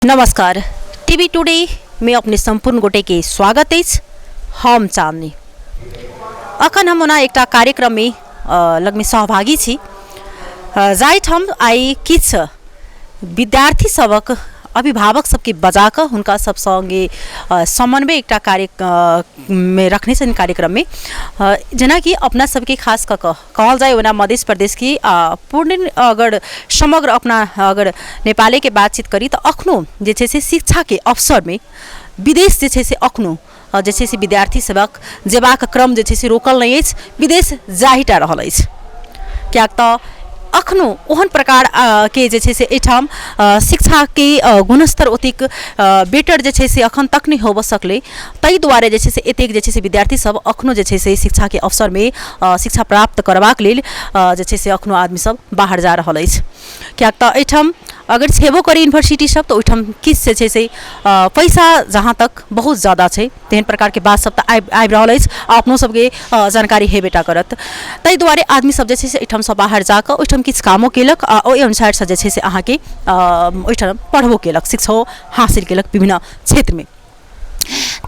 नमस्कार TV today में अपने संपूर्ण गोटे के स्वागत है। हम चांदनी अखन हम ओना एक कार्यक्रम में लगमे सहभागी छी जाइत हम आई किछ विद्यार्थी सबक अभिभावक सबके बजाकर हुनका सब संगे समन्वय एक कार्य में रखने छन् कार्यक्रम में जना कि अपना सबके खास कहल जाए ओना मध्य प्रदेश की पूर्ण अगर समग्र अपना अगर नेपाली के बातचीत करी तो अखनो जे छे से शिक्षा के अवसर में विदेश जे छे से अखनो जे छे से विद्यार्थी सबक जेबाक क्रम जे छे से रोकल नहीं अछि, विदेश जाहिटा रहल अछि। कियाक त अखनो ओहन प्रकार के जे छे से एठाम शिक्षा के गुणस्तर ओतिक बेटर जे छे से अखन तक नहीं होब सकले, तई द्वारे जे छे से एतेक जे छे से विद्यार्थी सब अखनो जे छे से शिक्षा के अवसर में शिक्षा प्राप्त करबाक लेल जे छे से अखनो आदमी सब बाहर जा रहल अछि। कियाक त एठाम अगर छेबो करी यूनिवर्सिटी सब तो ओठाम किस जे छे से पैसा जहाँ तक बहुत ज़्यादा है तेहन प्रकार के बात सब आबि रहल अछि, अपनो सबके जानकारी हेबेटा करत। तई द्वारे आदमी सब जे छे से एठाम से बाहर जाकर ओठाम किछ कामो केलक ओहि अनुसार से जे छे से अहाँके ओठाम पढ़बो केलक, शिक्षो हासिल केलक विभिन्न क्षेत्र में।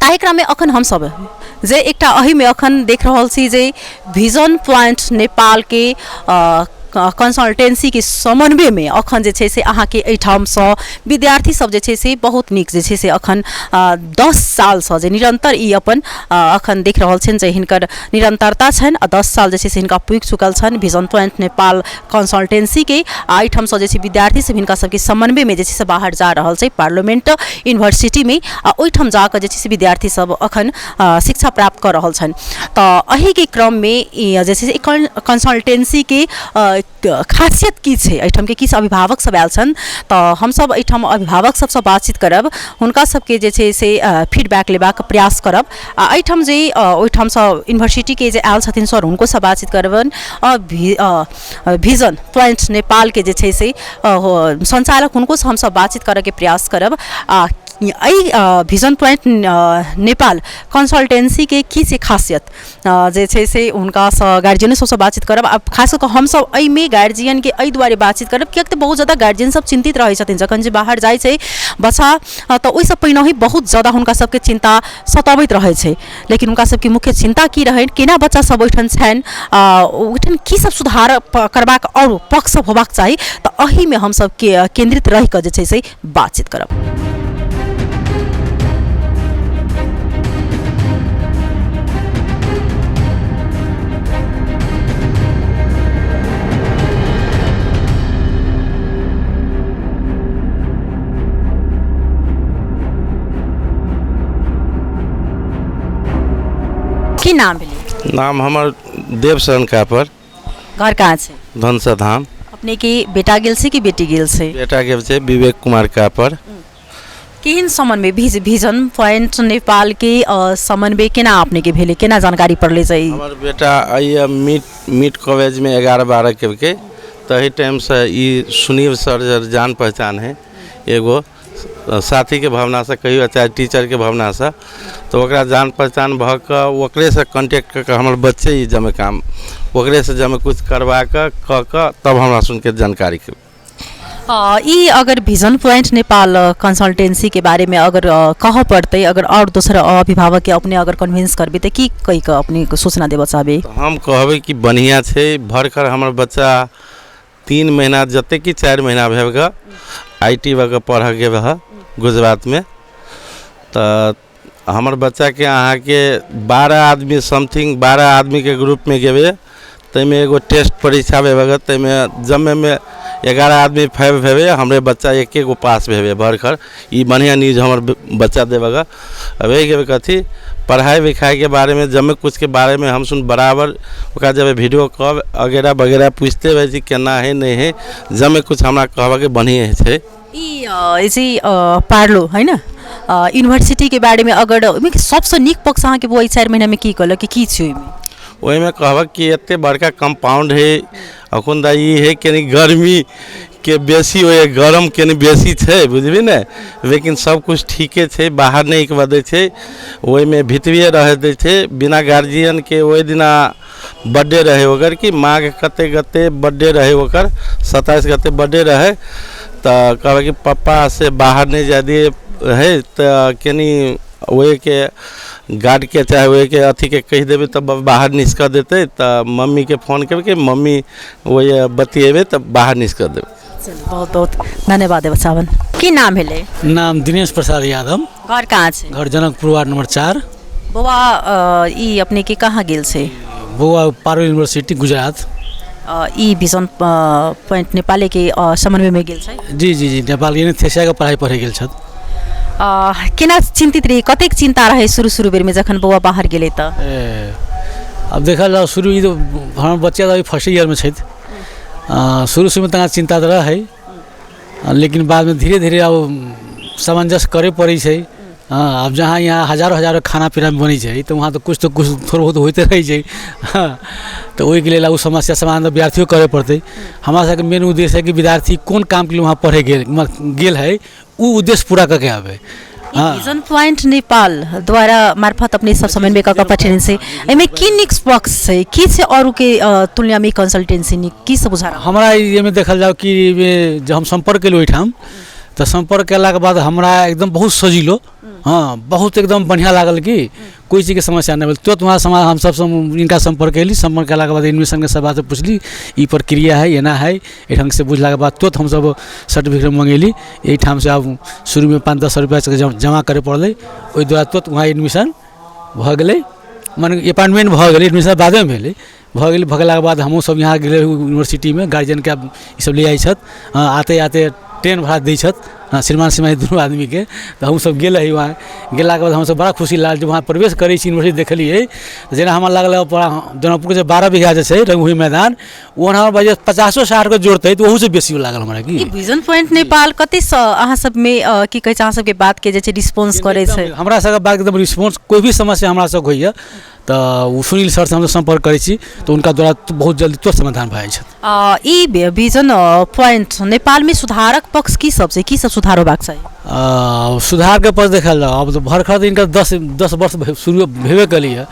ताहि क्रम में अखन हम सब जे एकटा अही में अखन देख रहल छी जे विजन पॉइंट नेपाल के कंसल्टेंसी के समन्वय में अखन जे छे से अहाँ के एठाम से विद्यार्थी सब जे छे से बहुत निक जे छे से अखन 10 साल से जे निरंतर ई अपन अखन देख रहल छन जे हिनकर निरंतरता छन 10 साल जे छे से हिनका पुग चुकल छन विजन पॉइंट नेपाल कंसल्टेंसी के एठाम से जे छे विद्यार्थी सब हिनका सबके समन्वय में जे छे से बाहर जा रहल छे पार्लियामेंट यूनिवर्सिटी में ओठाम जाकर जे छे से विद्यार्थी सब अखन शिक्षा प्राप्त कर रहल छन। तो अही के क्रम में जे छे से कंसल्टेंसी के खासियत की छे एठाम के किस अभिभावक सब आयल छन तो हम सब एठाम अभिभावक सब बातचीत करब, हुनका सबके जे छे से फीडबैक लेबाक प्रयास करब। एठाम जे ओठाम से यूनिवर्सिटी के जे आयल छथिन सर हुनको सब बातचीत करबन। विजन पॉइंट नेपाल के जे छे से संचालक हुनको से हम सब बातचीत करे के प्रयास करब। विजन पॉइंट नेपाल कंसल्टेंसी के की से खासियत जे छे से उनका गार्जियन सब बातचीत करब। अब खास कर हम सब एहि में गार्जियन के एहि द्वारे बातचीत करब कियाक त बहुत ज़्यादा गार्जियन सब चिंतित रहे छथिन जखन जे बाहर जाय छै बच्चा तो ओहि सब पहिने ही बहुत ज़्यादा हुनका सबके चिंता सताबैत रहे छै, लेकिन उनका सबके मुख्य चिंता की रहे केना बच्चा सब ओठन छन ओठन की सब सुधार करबाक और पक्ष होबाक चाही, तो एहि में हम सब केंद्रित रह के जे छै से बातचीत करब। की नाम भेलै? नाम हमर देवशरण कापर। घर कहाँ छै? धनसा धाम। अपने की बेटा गेल छै कि बेटी गेल छै? बेटा गेल छै विवेक कुमार कापर। केहन समन्वय विजन पॉइंट नेपाल के समन्वय केना अपने के भेले, केना जानकारी पड़ले छै? हमर बेटा आइए मीट कॉलेज में 11-12 के तही टाइम से ई सुनील सर जान पहचान है एगो साथी के भावना से कहियो चाहे टीचर के भावना से, तो ओकरा जान पहचान भ के ओकरे से कांटेक्ट कर के हमर बच्चे ही जमे काम ओकरे से जमे कुछ करवा के तब हमरा सुन के जानकारी के ई अगर विजन पॉइंट नेपाल कंसल्टेंसी के बारे में अगर कह पड़ते अगर और दूसरा अभिभावक के अपने अगर कन्विंस करबे तो की कही के अपने सूचना देबा चाहबे? तो हम कहबे कि बढ़िया छे भरकर हमर बच्चा 3 महीना जते कि 4 महीना भेगा IT वगैरह पढ़ गए गुजरात में, तो हमर बच्चा के अहाँ के 12 आदमी समथिंग 12 आदमी के ग्रुप में गए तमें एगो टेस्ट परीक्षा भेगा तमें जमे में 11 आदमी फेल भेवे हमरे बच्चा एक गो पास भेवे भरकर ई बढ़िया न्यूज हमर बच्चा देवेगा। अब यही कथी पढ़ाई लिखाई के बारे में जमे कुछ के बारे में हम सुन बराबर ओका जब वीडियो कॉल वगैरह वगैरह पूछते हुए जी केना है नहीं है जमे कुछ हमरा कहबा के बढ़िया है। ई पार्लो है ना यूनिवर्सिटी के बारे में अगर सबसे निक पक्ष अहाँ के वो 4 महीना में की कहल कि छै वही में कहब कि इतने बड़का कंपाउंड है अखन दा ई है कि गर्मी के बेसी हो गरम के बेसी है बुझबी ने, लेकिन सब कुछ ठीके है बाहर नहीं के बदे है वही में भीतरिए रह दे है बिना गार्जियन के वही दिना बर्थडे रहे ओकर कि माँ के कते गते बर्थडे रहे ओकर 27 गते बर्थडे रहे तो कहबे कि पापा से बाहर नहीं जा दिए है तो कनी वही के गार्ड के चाहे वही के अथी के कह देवे तब बाहर निस्क देते तो मम्मी के फोन करके कि मम्मी वही बतिएबे तब बाहर निस्क देवे। बहुत बहुत धन्यवाद है बच्चावन। की नाम है ले? नाम दिनेश प्रसाद यादव। घर कहाँ से? घर जनकपुर वार्ड नंबर 4। बउआ ई अपने के कहाँ गेल से? बउआ पारुल यूनिवर्सिटी गुजरात। ई विजन पॉइंट नेपाली के समन्वय में गेल छै? जी जी जी नेपाल के थेसिया के पढ़ाई पढ़े गेल छथ। केना चिंतित रही, कतेक चिंता रहे शुरू बेर में जखन बउआ बाहर गेले त? अब देखल जाओ शुरू तो हमर बच्चा अभी फर्स्ट ईयर में छथि। शुरू में तना चिंता तो रहे, लेकिन बाद में धीरे धीरे अब सामंजस्य करे पड़े छै। हाँ, अब जहाँ यहाँ हजारों खाना पीना बनी है तो वहाँ तो कुछ थोड़ा बहुत होते रही है। हाँ, तो वही के लिए वो समस्या समाधान विद्यार्थियों करे पड़ते। हमारा सबके मेन उद्देश्य है कि विद्यार्थी कौन काम के लिए वहाँ पढ़े गेल है वो उद्देश्य पूरा करके आवे। विजन पॉइंट नेपाल द्वारा मार्फत अपने सब समन्वय का पठन से एमे की निक्स बॉक्स है की से और के तुलना में कंसल्टेंसी नि की सब बुझा हमरा ये में देखल जाओ कि जब हम संपर्क के लिए ठाम तो संपर्क कैला के बाद हमरा एकदम बहुत सजिलो, हाँ बहुत एकदम बढ़िया लागल कि कोई चीज़ के समस्या नहीं तो तुम्हारा समाज हम सब इनका संपर्क कैली। संपर्क कैला के बाद एडमिशन के सब बात पूछली, ई प्रक्रिया है एना है ये ढंग से बुझला के बाद तुरंत हम सब सर्टिफिकेट मंगेली। यही ठाम से अब शुरू में 5-10 रुपया जमा करे पड़े, वही द्वारा तुरंत वहाँ एडमिशन भ गए। मान अपॉइंटमेंट भ गए, एडमिशन बाद में भेले भगला के बाद हमहूँ सब यहाँ गए यूनिवर्सिटी में गार्जियन के सब ले आई छत। आते आते ट्रेन भाड़ा दै छत श्रीमान श्रीमान दोनों आदमी के, तो हम सब गेल वहाँ गेला के बाद हम सब बड़ा खुशी लागल जब वहाँ प्रवेश करे यूनिवर्सिटी देखलिए। जेना हमरा लागल जनकपुर से 12 बीघा जैसे रंगभूमि मैदान वहाँ बजे 50-60 को जोड़ते तो वहू से बेसी लागल हमरा की। विजन पॉइंट नेपाल कते अहाँ सब में की कहे छै अहाँ सब के बात के जे रिस्पांस करे छै? हमरा सब बात एकदम रिस्पांस, कोई भी समस्या हमरा सब होइए तो सुनील सर से हम संपर्क करे छी तो उनका द्वारा तो बहुत जल्दी तुरंत समाधान भए छै। ई विजन पॉइंट नेपाल में सुधारक पक्ष की सब से की सब सुधार होबाक चाहिए? सुधार के पक्ष देखल जाओ अब तो भरखर तो इनका 10 वर्ष शुरू भेबे कलिए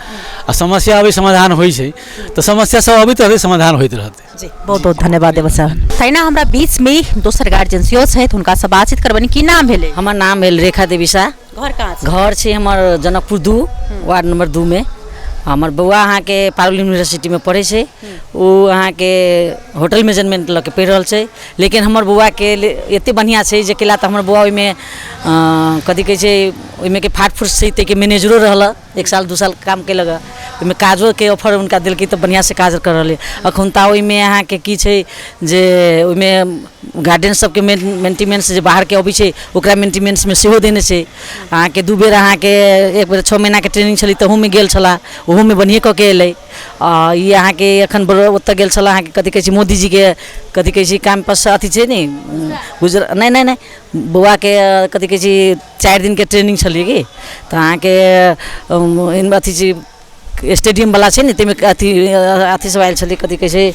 आ समस्या अभी समाधान होइ छै तो समस्या सब अभी तो समाधान होते रहते। जी बहुत बहुत धन्यवाद है बच्चा। तैना हमरा बीच में दोसर गार्जियन सेहो छै हुनका से बातचीत करबनी। की नाम भेले? हमर नाम भेल रेखा देवी शाह। घर कहाँ छै? घर छै हमर जनकपुर 2 वार्ड नंबर 2 में। हमर बउआ अहाँ के पारुल यूनिवर्सिटी में पढ़े छै, वो अहाँ के होटल मैनेजमेंट लऽ के पढ़ि रहल छै। लेकिन हमर बउआ के एते बढ़िया छै जे केला तऽ हमर बउआ ओहिमे कथी कहै छै ओहिमे के फाट फूट छै ते के मैनेजरो रहल 1 साल 2 साल काम केलक, ओहिमे काजो के ऑफर उनका दिलकै तऽ बढ़िया से काज कर रहल। अखुनता ओहिमे अहाँ के की छै जे ओहिमे गार्जियन सबके मेंटेनेंस जे बाहर के अबै छै ओकरा मेंटेनेंस में सेहो देने छै। अहाँ के 2 बेर अहाँ के 1 बेर 6 महीना के ट्रेनिंग छली तहू में गेल छला, ओहू में बढ़िया कऽ के एलै। ये अहाँ के एखन ओतऽ गेल छला अहाँ के कथी कहै छै मोदी जी के कथी कहै छै कैंपस अथी छै ने गुजरात नहीं बउआ के कथी कहै छै 4 दिन के ट्रेनिंग छलिए कि तऽ अहाँ के अथी छै स्टेडियम वाला छै ने तैमे अथी सब आयल छलै कथी कहै छै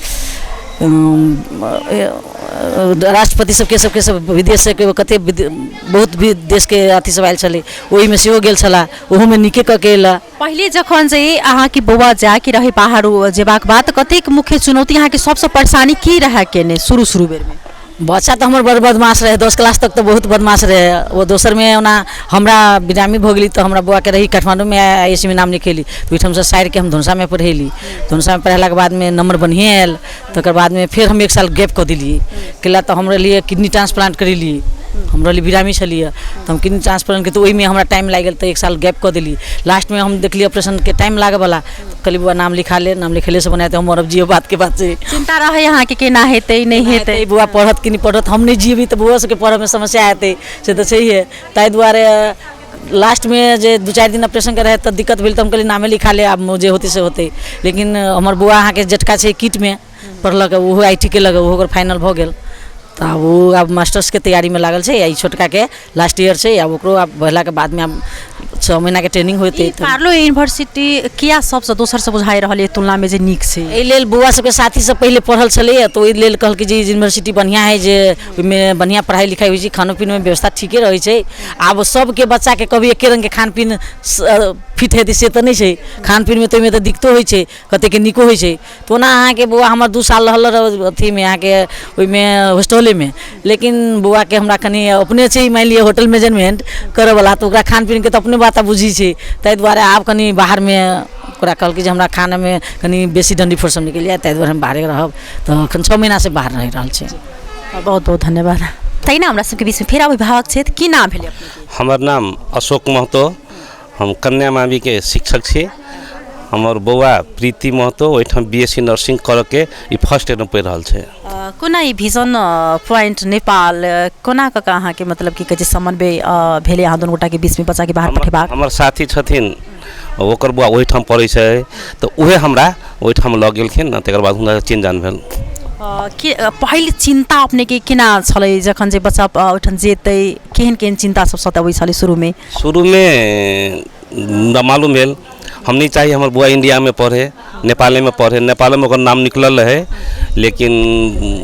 राष्ट्रपति सबके सब विदेश से कते बहुत भी देश के अथी सब आयल छलै ओही में सेहो गेल छला, ओहू में नीके कऽ के एला। पहले जखन जे अहाँ के बउआ जाके रहे बाहर जेबाक बाद कतेक मुख्य चुनौती अहाँ के सबसे परेशानी की रहे केने शुरू बेर में? बच्चा तो हमारे बड़ बदमाश रहे, 10 क्लास तक तो बहुत बदमाश रहे। वो दोसर में ओना हमरा बिरामी भ गेली तो हमरा बुआ के रही काठमांडू में आईएससी में नाम लिखेली तो ओहिठाम से साइड के हम धनुषा में पढ़ेली। धनुषा में पढ़ेला के बाद में नंबर बढ़िया आयल तकर बाद में फिर हम 1 साल गैप कऽ दिलिए केला तो हमरा लिए किडनी ट्रांसप्लांट करेली। हमरा लिए बिरामी छलिए तो हम किडनी ट्रांसप्लांट के तो ओहि में हमरा टाइम लाग गेल तो 1 साल गैप कऽ दिली। लास्ट में हम देखली ऑपरेशन के टाइम लागे वाला कहली बुआ नाम लिखा ले, नाम लिखेले से बनाए तो हम अब जियो बात के बात से चिंता रहे यहाँ के केना हेतै नहीं हेतै बुआ पढ़त कि नहीं पढ़त हम नहीं जीबी तो बुआ सबके पढ़े में समस्या हेतै से तो चाहिए। ताहि दुआरे लास्ट में जे 2-4 दिन ऑपरेशन के रहे तो दिक्कत भेल तो हम कहली नामे लिखा ले अब जे होते से होते। लेकिन हमर बुआ अहाँ के जेठका छै किट में पढ़लक ओहो IT के लगे ओहो फाइनल भ गेल तो वो अब मास्टर्स के तैयारी में लागल छै। छोटका के लास्ट ईयर छै अब ओकरो अब भला के बाद में अब 6 महीना के ट्रेनिंग होते पार्लो यूनिवर्सिटी किया सबसे दोसर से बुझाइ रहल है तुलना में जे नीक छै एहि लेल बौआ सबके साथी सब पहले पढ़ल छलैए तऽ ओहि लेल कहलकै जे यूनिवर्सिटी बढ़िया है जे ओहिमे बढ़िया पढ़ाई लिखाई होइ छै खानो पीनो में व्यवस्था ठीके रहै छै आब सबके बच्चा के कभी एके रंग के खान पीन फिट हेतै से तऽ नहि छै खान पीन में तऽ ओहिमे तऽ दिक्कतो होइ छै कते के नीको होइ छै तऽ ओना अहाँके बौआ हमर 2 साल रहल अथी में अहाँके ओहिमे हॉस्टले में लेकिन बौआ के हमरा कनी अपने छै मान लिअ होटल मैनेजमेंट करे वाला तऽ ओकरा खान पीन के तऽ अपने बात बुझी छै ताहि दुआरे आब कनी बाहर में ओकरा कहलकै जे हमरा खाना में कनी बेसी डंडी फरसम निकलिए ताहि दुआरे हम बाहरे रहब तऽ एखन 6 महीना से बाहर रहि रहल छै बहुत बहुत धन्यवाद तहिना हमरा सबके बीच में फेर अभिभावक छथि की नाम भेलै अपने हमर नाम अशोक महतो हम कन्या मावी के शिक्षक छी हमर बौआ प्रीति महतो ओहिठाम BSc नर्सिंग करके ई फर्स्ट ईयर में पढ़ि रहल छै कोना ई विजन पॉइंट नेपाल कोना कऽ अहाँके मतलब की कहै छै समन्वय भेलै अहाँ दुनू गोटा के बीच में बच्चा के बाहर पठेबाक हमर साथी छथिन ओकर बौआ ओहिठाम पढ़ै छै तऽ उहे हमरा ओहिठाम लऽ गेलखिन तकर बाद हुनका चिन्ह जान भेल कि पहले चिंता अपने के केना छलै जखन जे बच्चा ओहिठाम जेतै केहन केहन चिंता सब सताबै छलै शुरू में मालूम भेल हम नहीं चाहिए हमारे बुआ इंडिया में पढ़े नेपाल में पढ़े नेपाल में ओकर नाम निकलल रहे लेकिन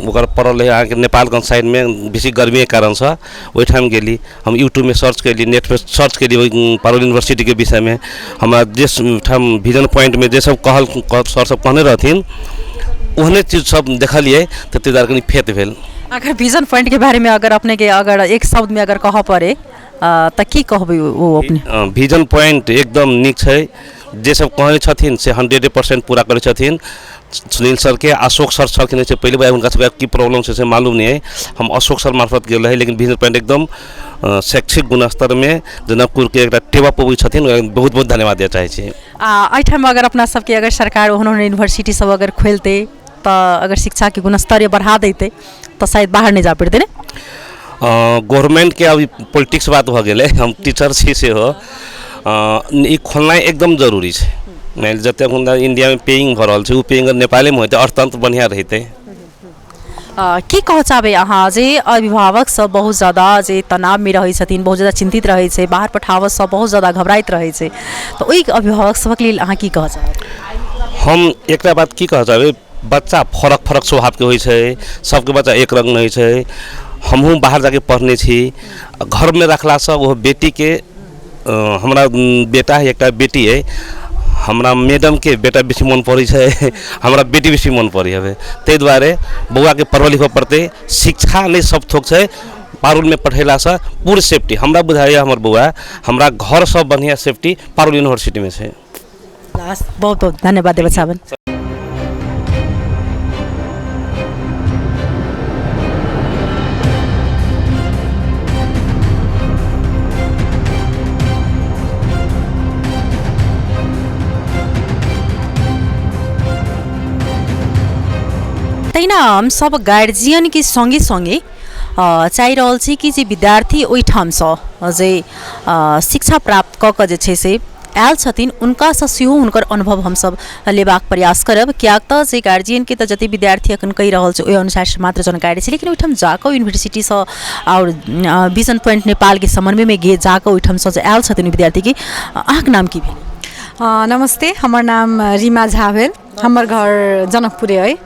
ओकर पढ़ल रहे अहाँके नेपालगंज साइड में बेसी गर्मी के कारण से ओहिठाम गेली हम यूट्यूब में सर्च कैली नेट पर सर्च कैली पारुल यूनिवर्सिटी के विषय में हमरा जिस ठाम विजन पॉइंट में जे सब कहल सर सब कहने रहथिन ओहने चीज सब देखलिए तो ताहि दुआरे कनी फेत भेल अगर विजन पॉइंट के बारे में अगर अपने के अगर एक शब्द में अगर कह पड़े तऽ की कहबै वो अपने विजन पॉइंट एकदम नीक छै जे सब कहने छथिन से 100% पूरा करै छथिन सुनील सर के अशोक सर छलखिन से पहले बार हुनका सबके की प्रॉब्लम से मालूम नहीं है हम अशोक सर मार्फत गेल रहे लेकिन विजन पॉइंट एकदम शैक्षिक गुणस्तर में जनकपुर के एक टेवा पबई छथिन बहुत बहुत धन्यवाद दिया चाहे छी एहिठाम अगर अपना सबके अगर सरकार ओहन यूनिवर्सिटी सब अगर खोलते तो अगर शिक्षा के गुणस्तर बढ़ा देते तो शायद बाहर नहीं जा पड़ते ना गवर्नमेंट के अभी पॉलिटिक्स बात भ गेले हम टीचर छी से हो ई खोलना एकदम जरूरी है नहीं जते इंडिया में पेइंग भ रहल छै उ पेइंग नेपाल में होते अर्थतंत्र बढ़िया रहते की कह चाहबे अहाँ जे अभिभावक सब बहुत ज़्यादा जे तनाव में रहे छथिन बहुत ज़्यादा चिंतित रहे छै बाहर पठावत सब बहुत ज़्यादा घबराइत रहे छै तो ओई अभिभावक सबके लेल अहाँ की कह चाहबे हम एकटा बात की कह चाहबे बच्चा फरक फरक स्वभाव के होइ छै सबके बच्चा एक रंग नहीं छै हमहूँ बाहर जाके पढ़ने छी घर में रखला से वो बेटी के हमरा बेटा है एक बेटी है हमरा मैडम के बेटा बेसी मन पड़े है हमरा बेटी बेसी मन पड़े है ताहि दुआरे बौआ के पढ़ब लिखब पड़ते शिक्षा नहीं सब थोक छै पारुल में पढ़ेला से पूरी सेफ्टी हमरा बुझाइए हमर बौआ हमरा घर सब बढ़िया सेफ्टी पारुल यूनिवर्सिटी में छै बहुत बहुत धन्यवाद देव सावन तहिना हम सब गार्जियन के संगे संगे चाहि रहल छी कि जे विद्यार्थी ओहिठाम से जे शिक्षा प्राप्त कऽ कऽ जे छै से आयल छथिन उनका से सेहो हुनकर अनुभव हम सब लेबाक प्रयास करब कियाक तऽ जे गार्जियन के तऽ जते विद्यार्थी अखन कहि रहल छै ओहि अनुसार से मात्र जानकारी छै लेकिन ओहिठाम जाकऽ यूनिवर्सिटी से और विजन पॉइंट नेपाल के समन्वय में गे जाकऽ ओहिठाम से आयल छथिन विद्यार्थी की अहाँके नाम की भेल नमस्ते हमर नाम रीमा झा भेल हमर घर जनकपुरे है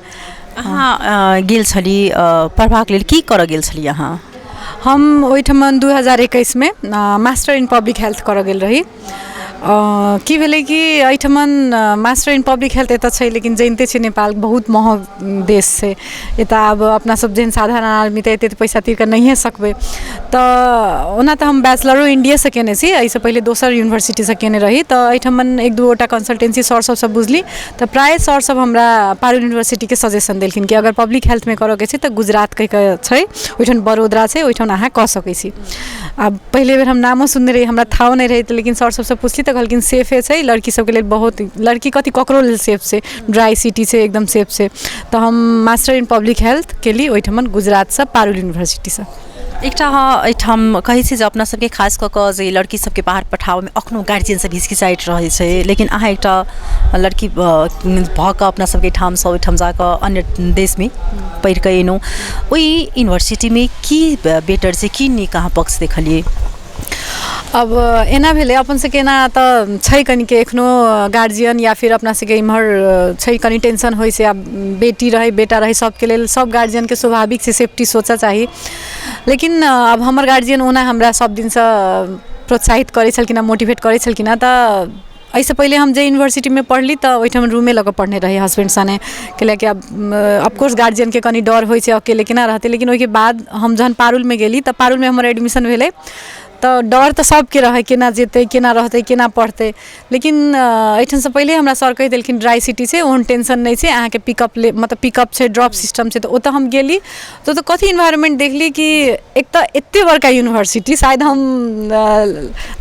अहाँ गेल छली पढ़बाक लेल की करऽ गेल छली अहाँ हम ओहिठाम 2021 में मास्टर इन पब्लिक हेल्थ करऽ गेल रही की भेलै कि एहिठमन मास्टर इन पब्लिक हेल्थ एतऽ छै लेकिन जनिते छै नेपाल बहुत महग देश छै एतऽ आब अपना सब जेहन साधारण आदमी तऽ एते पैसा तीर कऽ नहिए सकबै तऽ ओना तऽ हम बैचलरो इंडिया से केने छी एहिसँ पहिले दोसर यूनिवर्सिटी से केने रही तऽ एहिठमन एक दू गोटा कंसल्टेंसी सर सब बुझली तऽ प्राय सर सब हमरा पारुल यूनिवर्सिटी के सजेशन देलखिन कि अगर पब्लिक हेल्थ में करऽ के छै तऽ गुजरात के छै ओहिठाम बड़ोदरा छै ओहिठाम अहाँ कऽ सकै छी आब पहले बेर हम नामो सुनने रही हमरा थाहो नहीं रही लेकिन सर सबसे पूछली तो कहलखिन सेफे छै लड़की सबके लेल बहुत लड़की कथी ककरो लेल सेफ छै ड्राई सिटी छै एकदम सेफ छै तो हम मास्टर इन पब्लिक हेल्थ केली ओहिठमन गुजरात से पारुल यूनिवर्सिटी से एकटा एहिठाम कहै छै जे अपना सबके खास कऽ कऽ जे लड़की सबके बाहर पठाबैमे अखनो गार्जियन सब हिचकिचाइत रहै छै लेकिन अहाँ एकटा लड़की भऽ कऽ अपना सबके ठामसँ ओहिठाम जाकऽ अन्य देशमे पढ़ि कऽ एलहुँ ओहि यूनिवर्सिटीमे की बेटर छै की नीक अहाँ पक्ष देखलियै अब एना भेले अपन से केना त छै कनि के एखनो गार्जियन या फिर अपना से के इम्हर छै कनि टेंशन होइ से अब बेटी रहे बेटा रहे सबके लेल सब गार्जियन के स्वाभाविक से सेफ्टी सोचा चाही लेकिन अब हमर गार्जियन ओना हमरा सब दिन से प्रोत्साहित करे छलकिन मोटिवेट करे छलकिन त ऐसे पहले हम जे यूनिवर्सिटी में पढ़ली तो ओहिठाम रूमे लग पढ़ने रही हस्बैंड सने कि अब ऑफकोर्स गार्जियन के कनि डर होइ छै अकेले केना रहते लेकिन ओहि के बाद हम जहन पारुल में गेली तो पारुल में हमर एडमिशन भेले तो डर तो सबके रहे केना जेते केना रहते केना पढ़ते लेकिन एठन से पहले हमरा सर कह देलखिन ड्राई सिटी से ओहन टेंशन नहीं छै अहाँ के पिकअप ले मतलब पिकअप छै ड्रॉप सिस्टम छै तो ओत हम गेली तो कथी इन्वायरमेंट देखली कि एक तो एते बड़का यूनिवर्सिटी शायद हम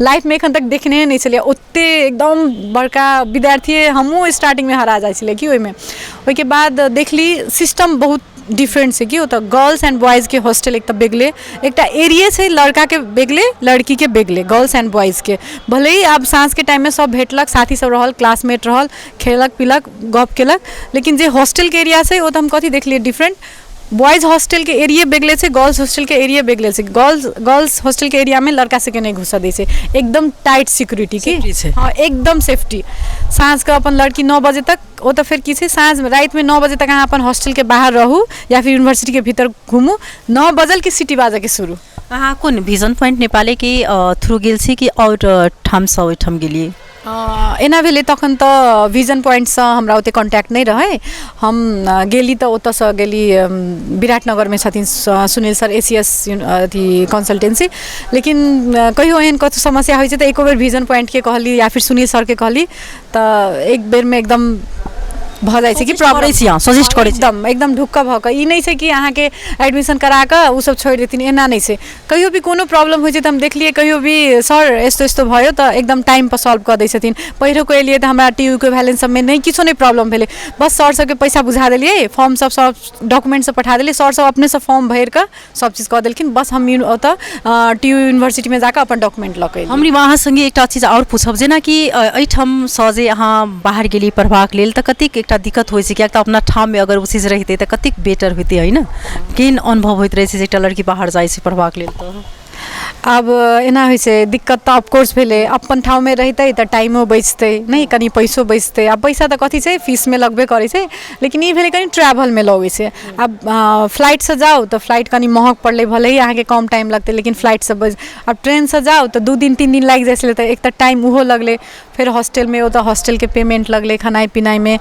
लाइफ में एखन तक देखने नहीं छलिए ओते एकदम बड़का विद्यार्थी हमहूँ स्टार्टिंग में हरा जाइ छलिए कि ओहिमे ओहिके बाद देखली सिस्टम बहुत डिफरेंट से कि तो गर्ल्स एंड बॉयज़ के हॉस्टल एक तो बेगले एक एरिया से लड़का के बेगले लड़की के बेगले गर्ल्स एंड बॉयज़ के भले ही अब साँझ के टाइम में सब भेटलक साथी सब रहल क्लासमेट रहल खेलक पीलक गप केलक लेकिन जे हॉस्टल के एरिया से वो तो हम कथी देखलिए डिफरेंट बॉयज़ हॉस्टल के एरिया बेगले से गर्ल्स हॉस्टल के एरिया बेगले से गर्ल्स हॉस्टल के एरिया में लड़का से के नहीं घुसा दै छै एकदम टाइट सिक्योरिटी की हाँ एकदम सेफ्टी साँझ के अपन लड़की 9 बजे तक वो तो फिर की साँझ में रात में 9 बजे तक अहाँ अपन हॉस्टल के बाहर रहू या फिर यूनिवर्सिटी के भीतर घूमू 9 बजल की सिटी बाजा के शुरू अहाँ कुन भिजन पॉइंट नेपाले के थ्रू गेल छी कि और ठाम से ओहिठाम गेलिए एना भेले तखन तो विजन पॉइंट से हमरा ओते कांटेक्ट नहीं रहे हम गेली तो ओत से गेली विराटनगर में छथिन सुनील सर एसीएस अथी कंसल्टेंसी लेकिन कहियो एहन कतो समस्या होइ छै तो एको बेर विजन पॉइंट के कहली या फिर सुनील सर के कहली तो एक बेर में एकदम भ जाइ छै कि प्रॉब्लम सजेस्ट करे एकदम ढुक्का भ के ई नहीं छै कि अहाँ के एडमिशन करा के उ सब छोड़ देथिन एना नहीं छै कहियो भी कोनो प्रॉब्लम होइ छै त हम देखलिए कहियो भी सर यस्तो भयो त एकदम टाइम पर सॉल्व कर दै छथिन पहिरो को एलिए त हमरा टीयू के बैलेंस सब में नहीं किछो नहीं प्रॉब्लम भेले बस सर सब के पैसा बुझा देलिए फॉर्म सब डॉक्यूमेंट सब पठा देलिए सर सब अपने से फॉर्म भर के सब चीज कर देलखिन बस हम ओत टीयू यूनिवर्सिटी में जाकर अपन डॉक्यूमेंट लके हमरी वहाँ संगे एकटा चीज और पूछब जेना कि एठम सजे अहाँ बाहर गेली पढ़बाक लेल त कतिक एकटा दिक्कत होइ छै कियाक त अपना ठाम में अगर उ चीज रहिते त कतिक बेटर होइते हैन केन अनुभव होइत रहे छै एकटा लड़की बाहर जाइ छै पढ़बाक लेल त अब एना होइ छै दिक्कत त ऑफकोर्स भेले अपन ठाउँ में रहिते त टाइमो बचते नहीं कनी पैसो बचते अब पैसा त कथी छै फीस में लगबे करे छै लेकिन ई भेले कनी ट्रैवल में लगे छै अब फ्लाइट से जाओ तो फ्लाइट कनी महग पड़ले भले ही अहाँ के कम टाइम लगते लेकिन फ्लाइट से अब ट्रेन से जाओ तो 2 दिन 3 दिन लाग जाइ छले त एक त टाइम उहो लगले फिर हॉस्टल में तो हॉस्टल के पेमेंट लगले खानाई पिनाई में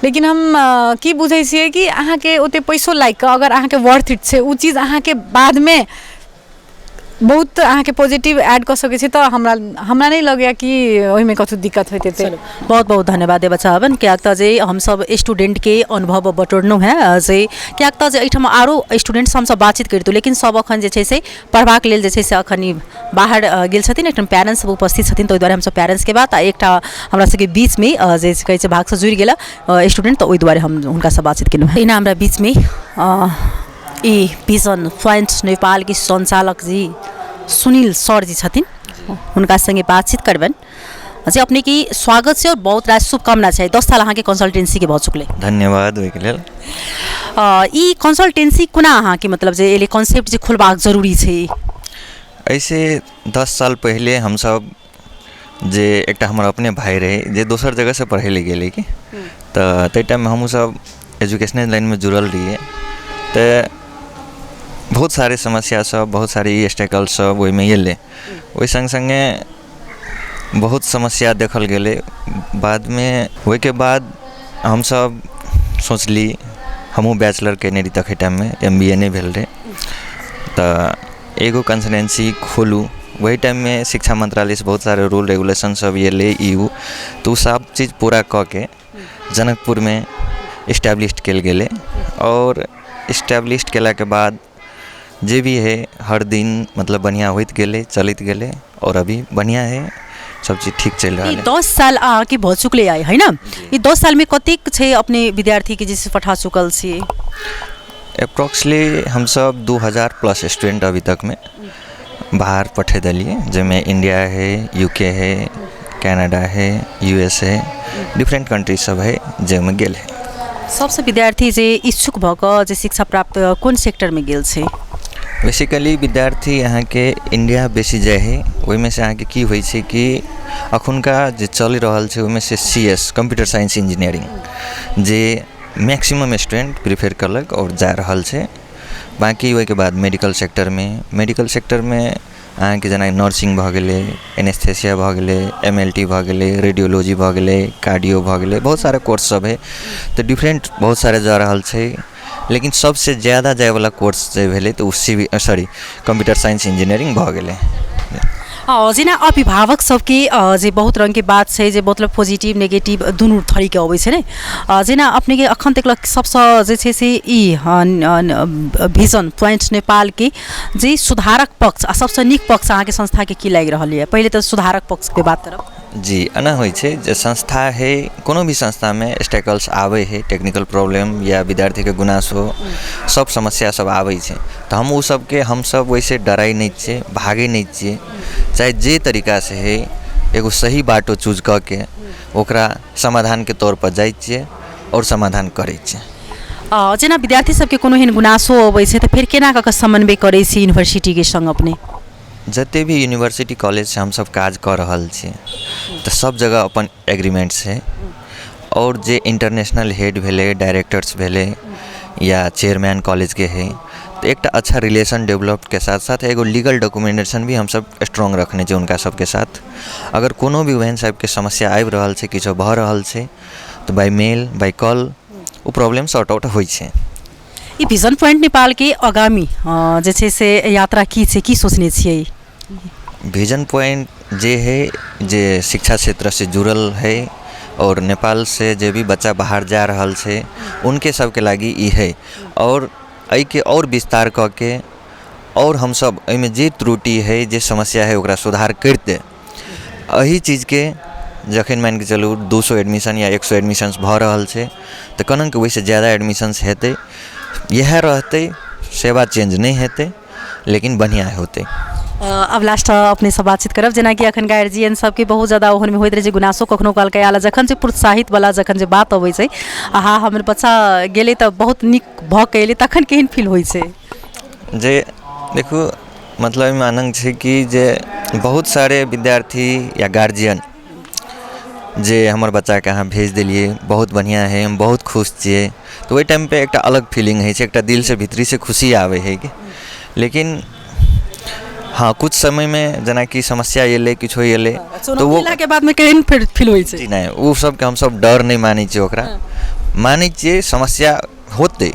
लेकिन हम की बुझै छियै कि अहाँ के ओते पैसो लाग के अगर अहाँ के वर्थ इट छै उ चीज अहाँ के बाद में बहुत अहाँ के पॉजिटिव ऐड कर सके तो हमरा नहीं लगे कि ओहि में कथु दिक्कत होते थे बहुत बहुत धन्यवाद बच्चा हवन क्या जे हम सब स्टूडेंट के अनुभव बटोरनु है जे क्या जे एठम आरो स्टूडेंट हम सब बातचीत करतु लेकिन सब अखन जे छै से पढ़बाक लेल जे छै से अखन बाहर गेल छथिन एकटा पेरेंट्स सब उपस्थित छथिन तो द्वारा हम सब पेरेंट्स के बात एकटा हमरा सबके बीच में जे कहै छै भाग से जुड़ गेला स्टूडेंट तो ओहि द्वारा हम हुनका से बातचीत केलु एना हमरा बीच में ई विजन पॉइंट नेपाल के संचालक जी सुनील सर जी छथिन उनका संगे बातचीत करबन जे अपने की स्वागत से और बहुत रास शुभकामना छै 10 साल अहाँ के कंसल्टेंसी के बहुत चुकले धन्यवाद ओइ के लेल ई कंसल्टेंसी कोना अहाँ के मतलब जे एले कांसेप्ट जे खोलबाक जरूरी छै ऐसे 10 साल पहले हम सब जे एकटा हमर अपने भाई रहे जे दोसर जगह से पढ़े ले गेले कि त तै टाइम में हम सब एजुकेशनल लाइन में जुड़ल रहिए त बहुत सारे समस्या सब बहुत सारे स्ट्रगल सब ओहि में एले ओहि संग संगे बहुत समस्या देखल गेले बाद में ओहि के बाद हम सब सोचली हमहूँ बैचलर केने रही तक टाइम में MBA नहीं भेल रहे तो एगो कंसल्टेंसी खोलू वही टाइम में शिक्षा मंत्रालय से बहुत सारे रूल रेगुलेशन सब ये ले EU तो सब चीज़ पूरा क के जनकपुर में इस्टेब्लिश कल गेले और इस्टेब्लिश केला के बाद जे भी है हर दिन मतलब बढ़िया होइत गेले चलित गेले और अभी बढ़िया है सब चीज ठीक चल रहा है 10 साल के भ चुकले आए है ना ये 10 साल में कतेक छे अपने विद्यार्थी के जैसे पठा चुकल छी अप्रोक्सली हम सब 2000 प्लस स्टूडेंट अभी तक में बाहर पठे दिलिए जिसमें इंडिया है UK है कनाडा है US है डिफरेंट कंट्री सब है जिसमें गेल है सबसे विद्यार्थी जे इच्छुक भक जे शिक्षा प्राप्त कोन सेक्टर में गेल छे बेसिकली विद्यार्थी यहाँ के इंडिया बेसी जाए है ओहिमे से अहाँ के की होइ छै कि अखुनका जे चलि रहल छै ओहिमे से CS computer science engineering J maximum student prefer करलक और जा रहल छै। बाकी ओहिके बाद मेडिकल सेक्टर में अहाँ के जेना नर्सिंग भऽ गेलै, एनेस्थेसिया भऽ गेलै, MLT भऽ गेलै, रेडियोलॉजी भऽ गेलै, कार्डियो भऽ गेलै, बहुत सारा कोर्स सब है तो डिफरेंट बहुत सारे जा रहल छै। लेकिन सबसे ज़्यादा जाए वाला कोर्स जे भेलै तो कंप्यूटर साइंस इंजीनियरिंग भऽ गेलै। जेना अभिभावक सबके जे बहुत रंग के बात छै जे मतलब पॉजिटिव नेगेटिव दुनू थरी के अबै छै ने जेना अपने के अखन तक सबसे जे छै से ई विजन पॉइंट नेपाल के जे सुधारक पक्ष आ सबसे नीक पक्ष अहाँ के संस्था के की लागि रहल है। पहले तो सुधारक पक्ष के बात करब। जी एना होइ छै जे संस्था है कोनो भी संस्था में स्टेकल्स आवे है, टेक्निकल प्रॉब्लम या विद्यार्थी के गुनासो सब समस्या सब आवे छै तो हम उ सब के हम सब वैसे डराई नहीं छिए, भागे नहीं छिए, चाहे जे तरीका से है एगो सही बाटो चूज क के ओकरा समाधान के तौर पर जाइ छिए और समाधान करै छिए। जेना विद्यार्थी सबके कोनो एहन गुनासो अबै छै तऽ फेर केना कऽ समन्वय करै छी यूनिवर्सिटी के संग अपने? जते भी यूनिवर्सिटी कॉलेज से हम सब काज कर रहल छिए तो सब जगह अपन एग्रीमेंट्स है और जे इंटरनेशनल हेड भेले, डायरेक्टर्स भेले या चेयरमैन कॉलेज के है तो एक अच्छा रिलेशन डेवलप के साथ साथ एगो लीगल डॉक्यूमेंटेशन भी हम सब स्ट्रॉन्ग रखने छै उनका सबके साथ। अगर कोनो भी बहन साहब के समस्या आबि रहल छै, किछो भऽ रहल छै तो बाय मेल बाय कॉल वो प्रॉब्लम सॉर्ट आउट होइ छै। ई विजन पॉइंट नेपाल के आगामी जे छै से यात्रा की छै, की सोचने छियै? विजन पॉइंट जे है जे शिक्षा क्षेत्र से जुड़ल है और नेपाल से जे भी बच्चा बाहर जा रहल छै उनके सबके लागी ई है और एहि के और विस्तार क के और हम सब एहिमे जे त्रुटि है, जे समस्या है ओकरा सुधार करते एही चीज के जखन मान के चलू 200 एडमिशन या 100 एडमिशन्स भऽ रहल छै तो कनक वैसे ज़्यादा एडमिशन्स हेतै, यह रहते सेवा चेंज नहीं हेतै लेकिन बढ़िया होते। अब लास्ट अपने से बातचीत करब जेना कि अखन गार्जियन सबके बहुत ज़्यादा ओहन में होइत रहे गुनासो कखनो काल के आला जखन से प्रोत्साहित वाला जखन जे बात अबै छै आहा हमर बच्चा गेले तऽ बहुत नीक भऽ के एले तखन केहन फील होइ छै? जे देखो मतलब मानंग छै कि जे बहुत सारे विद्यार्थी या गार्जियन जे हमर बच्चा के अहाँ भेज दिलिए बहुत बढ़िया है, हम बहुत खुश छिए तो वही टाइम पे एक अलग फीलिंग है, एक दिल से भीतरी से खुशी आवे है कि लेकिन हाँ कुछ समय में जना कि समस्या एले किछो एले तो वो के बाद में केहन फील होइ छै? जी नहीं वो सब के हम सब डर नहीं मानै छिए, ओकरा मानै छिए समस्या होते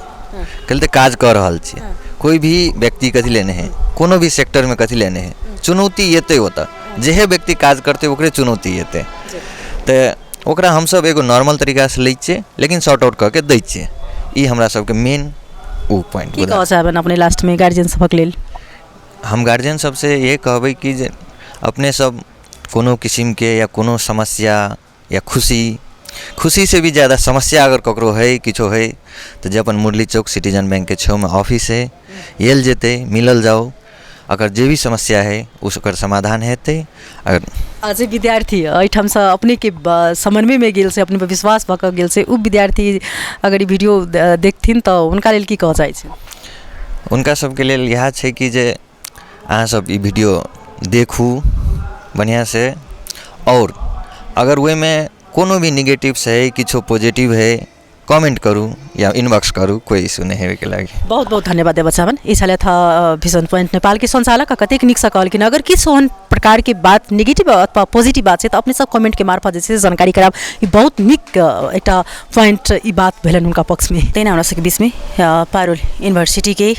कल तो काज कर रहल छिए। कोई भी व्यक्ति कथी लेने है, कोनो भी सेक्टर में कथी लेने है चुनौती एते होता जेहे व्यक्ति काज करते ओकरे चुनौती एते तो ओकरा हम सब एगो नॉर्मल तरीका से लै छिए लेकिन सॉर्ट आउट करके दै छिए। ई हमरा सबके मेन वो पॉइंट की कहऽ चाहबन अपने लास्ट में गार्जियन सबक लेल? हम गार्जियन सबसे ये कहबै कि जे अपने सब कोनो किस्म के या कोनो समस्या या खुशी से भी ज़्यादा समस्या अगर ककरो है किछो है तो जे अपन मुरली चौक सिटीजन बैंक के छेउ में ऑफिस है येल जेते मिलल जाओ, अगर जे भी समस्या है उसकर समाधान हेतै। अगर आज विद्यार्थी एहिठाम से अपने के समन्वय में गेल से अपने पर विश्वास भऽ कऽ गेल से उ विद्यार्थी अगर ई वीडियो देखथिन तो उनका लेल की कहऽ चाहै छै? उनका सबके लेल इएह छै कि जे अहाँ सब ई वीडियो देखू बढ़िया से और अगर वे में कोनो भी नेगेटिव है किछो पॉजिटिव है कमेंट करू या इनबॉक्स करू, कोई इशू नहीं है के लागे। बहुत बहुत धन्यवाद बच्चावन। ई छलै था विजन पॉइंट नेपाल के संचालक कतेक नीक से कहलखिन अगर किछु ओहन प्रकार के बात नेगेटिव अथवा पॉजिटिव बात छै तो अपने सब कमेंट के मार्फत जे छै जानकारी कराब। ई बहुत नीक एकटा पॉइंट ई बात भेलन उनका पक्ष में। तैना हमरा सबके बीच में पारुल यूनिवर्सिटी के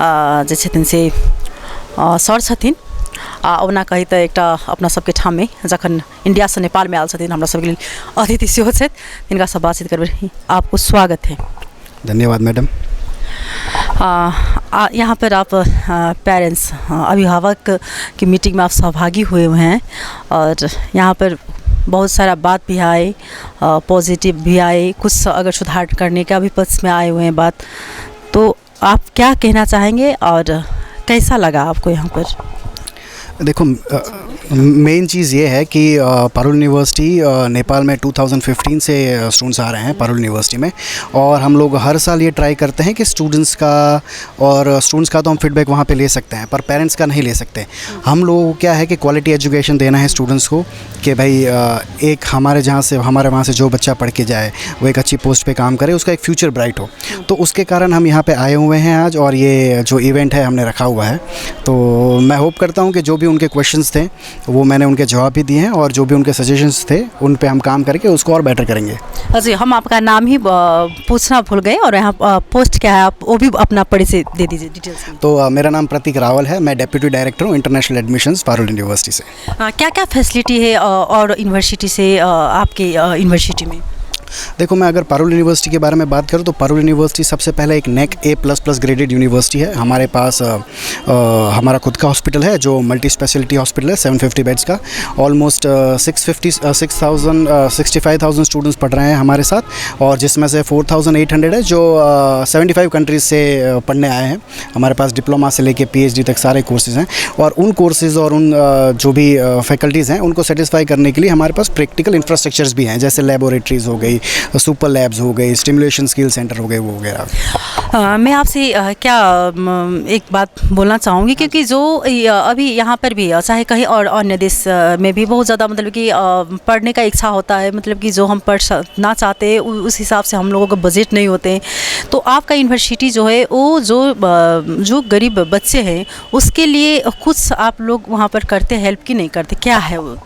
जे छथिन से सर छथिन ओना कही तो एक अपना सबके ठाम में जखन इंडिया से नेपाल में आयल छथिन हमरा सबके अतिथि सेहो छथि, तिनका सब बातचीत करबै। आपको स्वागत है। धन्यवाद मैडम। यहाँ पर आप पेरेंट्स अभिभावक की मीटिंग में आप सहभागी हुए हैं और यहाँ पर बहुत सारा बात भी आए, पॉजिटिव भी आए, कुछ अगर सुधार करने का भी पक्ष में आए हुए हैं बात, तो आप क्या कहना चाहेंगे और कैसा लगा आपको यहाँ पर? देखो मेन चीज़ ये है कि पारुल यूनिवर्सिटी नेपाल में 2015 से स्टूडेंट्स आ रहे हैं पारुल यूनिवर्सिटी में, और हम लोग हर साल ये ट्राई करते हैं कि स्टूडेंट्स का तो हम फीडबैक वहाँ पे ले सकते हैं, पर पेरेंट्स का नहीं ले सकते। हम लोगों को क्या है कि क्वालिटी एजुकेशन देना है स्टूडेंट्स को, कि भाई एक हमारे वहाँ से जो बच्चा पढ़ के जाए वो एक अच्छी पोस्ट पे काम करे, उसका एक फ्यूचर ब्राइट हो। तो उसके कारण हम यहाँ पे आए हुए हैं आज, और ये जो इवेंट है हमने रखा हुआ है। तो मैं होप करता हूँ कि जो भी उनके क्वेश्चंस थे वो मैंने उनके जवाब भी दिए हैं, और जो भी उनके सजेशंस थे उन पे हम काम करके उसको और बेटर करेंगे। जी, हम आपका नाम ही पूछना भूल गए, और यहाँ पोस्ट क्या है आप वो भी अपना परिचय दे दीजिए डिटेल्स में। तो मेरा नाम प्रतीक रावल है, मैं डेप्यूटी डायरेक्टर हूँ इंटरनेशनल एडमिशन्स पारुल यूनिवर्सिटी से। क्या क्या फैसिलिटी है और यूनिवर्सिटी से आपके यूनिवर्सिटी में? देखो, मैं अगर पारुल यूनिवर्सिटी के बारे में बात करूँ तो पारुल यूनिवर्सिटी सबसे पहले एक NAC A++ ग्रेडेड यूनिवर्सिटी है। हमारे पास हमारा खुद का हॉस्पिटल है जो मल्टी स्पेशलिटी हॉस्पिटल है 750 बेड्स का। ऑलमोस्ट 65,000 स्टूडेंट्स पढ़ रहे हैं हमारे साथ, और जिसमें से 4,800 है जो 75 कंट्रीज़ से पढ़ने आए हैं। हमारे पास डिप्लोमा से लेके PhD तक सारे कोर्सेज़ हैं, और उन कोर्सेज़ और उन जो भी फैकल्टीज़ हैं उनको सेटिस्फाई करने के लिए हमारे पास प्रैक्टिकल इंफ्रास्ट्रक्चर्स भी हैं, जैसे लेबोरेटरीज़ हो गई, सुपर लैब्स हो गए, स्टिमुलेशन स्किल सेंटर हो गए, वो वगैरह। मैं आपसे क्या एक बात बोलना चाहूँगी, क्योंकि जो अभी यहाँ पर भी चाहे कहीं और अन्य देश में भी बहुत ज़्यादा मतलब कि पढ़ने का इच्छा होता है, मतलब कि जो हम पढ़ना चाहते हैं उस हिसाब से हम लोगों का बजट नहीं होते हैं। तो आपका यूनिवर्सिटी जो है वो जो गरीब बच्चे हैं उसके लिए कुछ आप लोग वहाँ पर करते, हेल्प की नहीं करते, क्या है वो?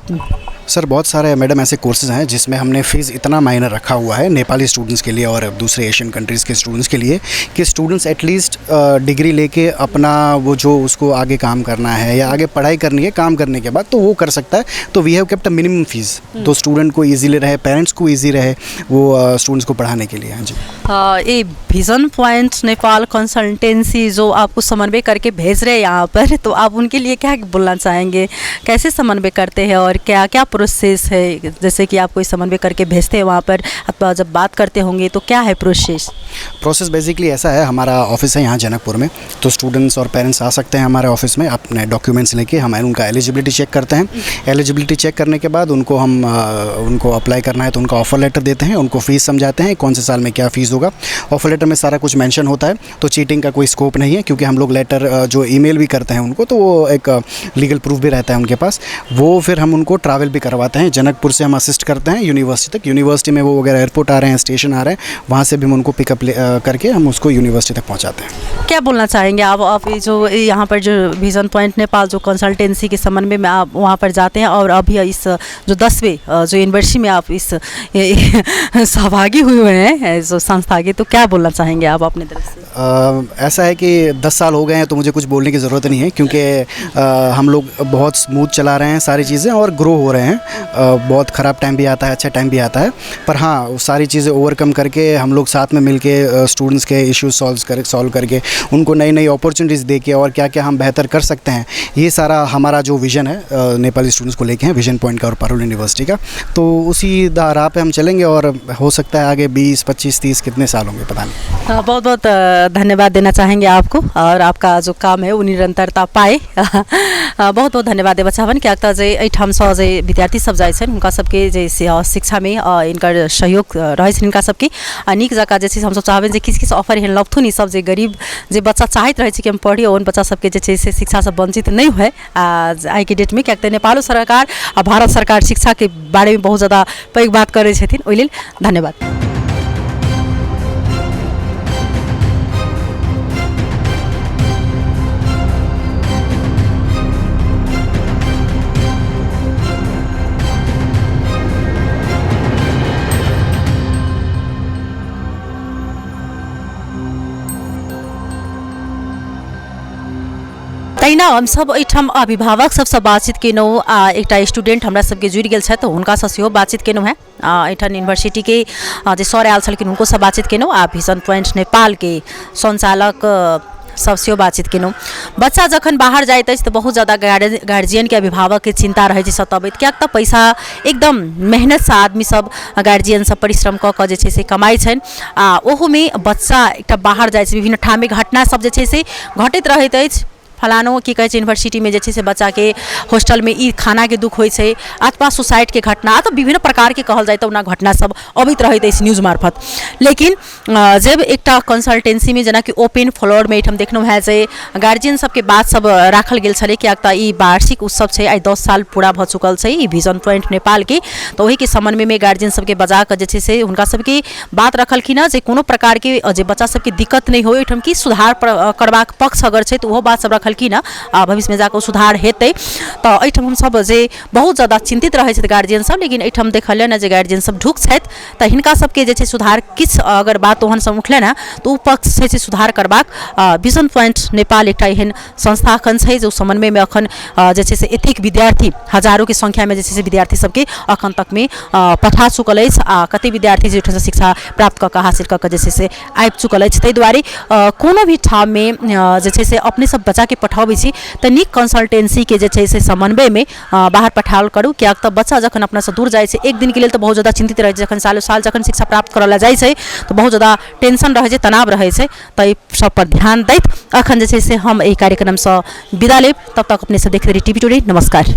सर, बहुत सारे मैडम ऐसे कोर्सेज़ हैं जिसमें हमने फ़ीस इतना माइनर रखा हुआ है नेपाली स्टूडेंट्स के लिए और दूसरे एशियन कंट्रीज़ के स्टूडेंट्स के लिए, कि स्टूडेंट्स एटलीस्ट डिग्री लेके अपना वो जो उसको आगे काम करना है या आगे पढ़ाई करनी है काम करने के बाद, तो वो कर सकता है। तो we have kept a minimum fees, तो स्टूडेंट को ईजीली रहे, पेरेंट्स को ईजी रहे वो स्टूडेंट्स को पढ़ाने के लिए। हाँ जी। ये विजन पॉइंट नेपाल कंसल्टेंसी जो आपको समन्वय करके भेज रहे हैं यहाँ पर, तो आप उनके लिए क्या बोलना चाहेंगे? कैसे समन्वय करते हैं और क्या क्या प्रोसेस है? जैसे कि आप कोई समन्वय करके भेजते हैं वहाँ पर, आप जब बात करते होंगे तो क्या है प्रोसेस बेसिकली ऐसा है, हमारा ऑफिस है यहाँ जनकपुर में, तो स्टूडेंट्स और पेरेंट्स आ सकते हैं हमारे ऑफिस में अपने डॉक्यूमेंट्स लेके। हम उनका एलिजिबिलिटी चेक करते हैं। एलिजिबिलिटी चेक करने के बाद उनको अप्लाई करना है तो उनका ऑफर लेटर देते हैं, उनको फ़ीस समझाते हैं कौन से साल में क्या फ़ीस होगा। ऑफर लेटर में सारा कुछ मेंशन होता है, तो चीटिंग का कोई स्कोप नहीं है, क्योंकि हम लोग लेटर जो ईमेल भी करते हैं उनको, तो वो एक लीगल प्रूफ भी रहता है उनके पास। वो फिर हम उनको ट्रैवल भी करवाते हैं, जनकपुर से हम असिस्ट करते हैं यूनिवर्सिटी तक। यूनिवर्सिटी में वो वगैरह एयरपोर्ट आ रहे हैं, स्टेशन आ रहे हैं, वहाँ से भी हम उनको पिकअप करके हम उसको यूनिवर्सिटी तक पहुँचाते हैं। क्या बोलना चाहेंगे आप जो यहाँ पर जो विजन पॉइंट नेपाल जो कंसल्टेंसी के संबंध में आप वहाँ पर जाते हैं, और अभी इस जो 10वें जो यूनिवर्सिटी में आप इस सहभागी हुए हैं जो संस्था के, तो क्या बोलना चाहेंगे आप अपने तरफ से? ऐसा है कि 10 साल हो गए हैं तो मुझे कुछ बोलने की ज़रूरत नहीं है, क्योंकि हम लोग बहुत स्मूथ चला रहे हैं सारी चीज़ें और ग्रो हो रहे हैं। बहुत ख़राब टाइम भी आता है, अच्छा टाइम भी आता है, पर हाँ, वो सारी चीज़ें ओवरकम करके हम लोग साथ में मिल के स्टूडेंट्स के इश्यूज सॉल्व करके उनको नई नई अपॉर्चुनिटीज़ दे के और क्या क्या हम बेहतर कर सकते हैं, ये सारा हमारा जो विज़न है नेपाली स्टूडेंट्स को लेके हैं, विजन पॉइंट का और पारुल यूनिवर्सिटी का। तो उसी राह पे हम चलेंगे, और हो सकता है आगे 20, 25, 30 कितने साल होंगे पता नहीं। बहुत बहुत धन्यवाद देना चाहेंगे आपको, और आपका जो काम है वो निरंतरता पाए। बहुत बहुत धन्यवाद देना चाहबन कि अक्ता जे एठाम स जे विद्यार्थी सब जाय छन् हुनका सबके जे शिक्षा में इनकर सहयोग रहे छन्, हिनका सबके नीक जका जे हम सब चाहबे जे किस ऑफर हेन लपथु नि सब जे गरीब जे बच्चा चाहत रहे कि हम पढ़ी, उन बच्चा सबके जे से शिक्षा से वंचित नहीं हुए आज के डेट में। क्या नेपाल सरकार और भारत सरकार शिक्षा के बारे में बहुत ज़्यादा पैघ बात करे छथिन, ओहि लेल धन्यवाद। तैना हम सब एठाम अभिभावक सबसे बातचीत केनौ, एकटा स्टूडेंट हमरा सबके जुड़ गेल छथि, हुनका से सेहो बातचीत केनौ है। एठान यूनिवर्सिटी के जे सर आयल छलखिन हुनको से बातचीत केनौ, आ विजन पॉइंट नेपाल के संचालक सबसे बातचीत केनौ। बच्चा जखन बाहर जाइत अछि तऽ बहुत ज़्यादा गार्जियन के अभिभावक के चिंता रहे छै सताबैत, कियाक तऽ पैसा एकदम मेहनत से आदमी सब गार्जियन सब परिश्रम कऽ कऽ जे छै से कमाइ छनि, आ ओहू में बच्चा एकटा बाहर जाइ छै, विभिन्न ठाम में घटना सब जे छै से घटित रहैत अछि। फलानो की कहै छै यूनिवर्सिटी में जे छै से बच्चा के हॉस्टल में ई खाना के दुख होइ छै अथवा सुसाइड के घटना तो विभिन्न प्रकार के कहल जाए तो ओना घटना सब अबैत रहैत अछि न्यूज मार्फत। लेकिन जब एकटा कंसल्टेंसी में जेना कि ओपन फ्लोर में एठम देखलहुँ है जे गार्जियन सबके बात सब राखल गेल छलै कियाक तऽ ई वार्षिक उत्सव छै आई 10 साल पूरा भऽ चुकल छै ई विजन पॉइंट नेपाल के तो ओही के समन्वय में गार्जियन सबके बजा कऽ जे छै से हुनका सबके बात रखलखिन हँ जे कोनो प्रकार के जे बच्चा सबके दिक्कत नहीं हो एठम की सुधार करबाक पक्ष अगर छै तो ओहो बात सब रखलखिन हँ भविष्य में जाकर सुधार हेतै। तो एठम हम सब जे बहुत ज़्यादा चिंतित रहै छथि गार्जियन सब लेकिन एठम देखलियन हँ जे गार्जियन सब ढुक छथि तऽ हिनका सबके जे छै सुधार किछु अगर बात ओहन सब उठलनि हँ तो ओ पक्ष छै सुधार करबाक विजन पॉइंट नेपाल एकटा एहन संस्था अखन छै जो समन्वय में अखन जे छै से एतेक विद्यार्थी हजारों के संख्या में जे छै से विद्यार्थी सबके अखन तक में पठा चुकल अछि आ कते विद्यार्थी जे ओहिठाम शिक्षा प्राप्त कऽ कऽ हासिल कऽ कऽ जे छै से आबि चुकल अछि। ताहि दुआरे कोनो भी ठाम में जे छै से अपने सब बच्चा के पठाबै छी तऽ नीक कंसल्टेंसी के जे छै से समन्वय में बाहर पठाओल करू कियाक तऽ बच्चा जखन अपना से दूर जाइ छै एक दिन के लेल तऽ बहुत ज़्यादा चिंतित रहै छै जखन सालों साल जखन शिक्षा प्राप्त करऽ ला जाइ छै तो बहुत ज़्यादा टेंशन रहै छै तनाव रहै छै तऽ सब पर ध्यान दैत अखन जे छै से हम एहि कार्यक्रम से विदा लेब तब तक अपने सब देखते रही टीवी टुडे। नमस्कार।